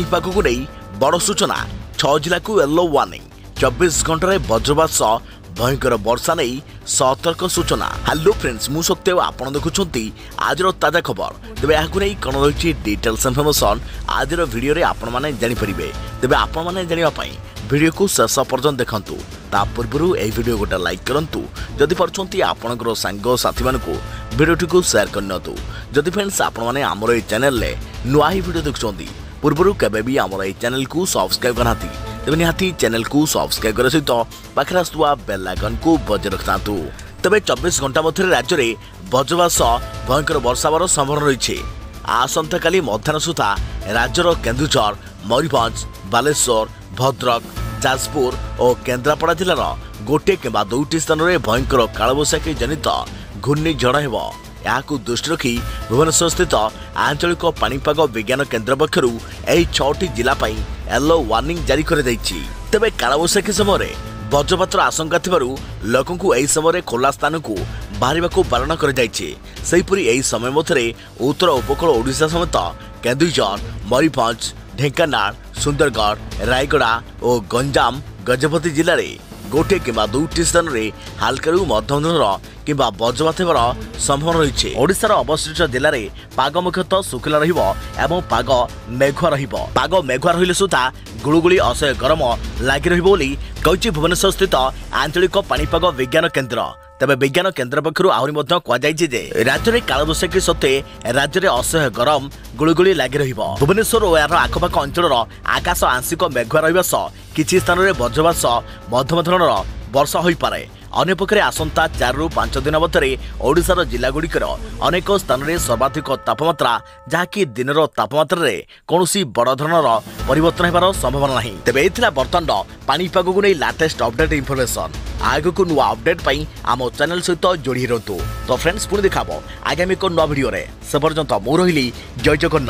पानिपाग को नहीं बड़ सूचना 6 जिला को येलो वार्निंग 24 घंटे वज्रपात सह भयंकर वर्षा नहीं सतर्क सूचना। हेलो फ्रेंड्स मु सत्य आपन देखुछंती आजर ताजा खबर। तेबे याकु नै कोन रहिछि डिटेल्स इन्फॉर्मेशन आजर वीडियो रे आपन माने जानि परिबे। तेबे आपन माने जानिबा पई वीडियो को शेष पर्यंत देखंतु। ता पूर्वरु ए वीडियो गोटा लाइक करंतु जदि परछंती आपनकर संग साथी मानको वीडियो को शेयर करनतु। जदि फ्रेंड्स आपन माने हमर ए चैनल ले नुआ ही वीडियो देखछंती पूर्वरु केबे भी हमर ए चैनल को सब्सक्राइब करनाती तेबे निहाती चैनल को सब्सक्राइब करे सहित पाखरे आसुवा बेल आइकन को बजाय रखतांतु। तेबे 24 घंटा मध्य राज्य में वज्रपात सह भयंकर वर्षा होबार संभावना रही। आसंता काली मध्याह्न सुधा राज्यर केन्दुझर मयूरभंज बालेश्वर भद्रक जाजपुर और केन्द्रापड़ा जिलार गोटे किंबा दुईटी स्थान में भयंकर कालबैशाखी जनित घूर्णिझड़ हेब। याकू दृष्टि रखी भुवनेश्वर स्थित आंचलिक पाणीपाग विज्ञान केन्द्र पक्षर यह 6टी जिला येलो वार्निंग जारी कर दैछि। तेबे कालबैशाखी समय वज्रपातर आशंका थिबारु लोकों को यही समय खोला स्थान को बाहर बारण कर सेहीपरि यही समय मध्य उत्तर उपकूल ओडिशा समेत केन्दुझर मयूरभंज ढेंकानाल सुंदरगढ़ रायगड़ा और गंजाम गजपति जिले में गोटे किंबा दुईटी स्थान में हालकारु मध्यम धरणर किंबा वज्रपात होबार संभावना रही। ओडिशार अवशिष्ट जिले में पाग मुख्यतः सुखिला रहिबो एवं पाग मेघुआ रहिबो। पाग मेघुआ रहिले सुधा गुळुगुळी असह्य गरम लागि रहिबो बोली कहिछि भुवनेश्वर स्थित आंचलिक पाणीपाग विज्ञान केन्द्र। तेबे विज्ञान केन्द्र पक्षर आहरी मध्य कहुଯାଇଛି जे राज्य में कालबैशाखी सत्वे राज्य में असह्य गरम गुळुगुळी लागि रहिबो। भुवनेश्वर और यार आखपाख अंचल आकाश आंशिक मेघुआ रहिबा सह किछि स्थान में वज्रपात सह मध्यम धरणर वर्षा होई पारे। अन्यपक्षे आसंता 4 ରୁ 5 दिन मध्य ओडिशार जिलागुड़िकर अनेक स्थान में सर्वाधिक तापमात्रा जहाँकि दिनर तापमात्रा रे कौनसी बड़ धरणर परिवर्तन होबार संभावना नहीं। तेबे एथिला बर्तमान पाणीपाग को नहीं लाटेस्ट अपडेट इनफॉरमेशन आगे को नुआ अपडेट पाई आम चैनल सहित जोड़ी रहतु। तो फ्रेंड्स पुणी देखाबो आगामी को नुआ वीडियो रे। से पर्यंत मु रहिली जय जगन्नाथ।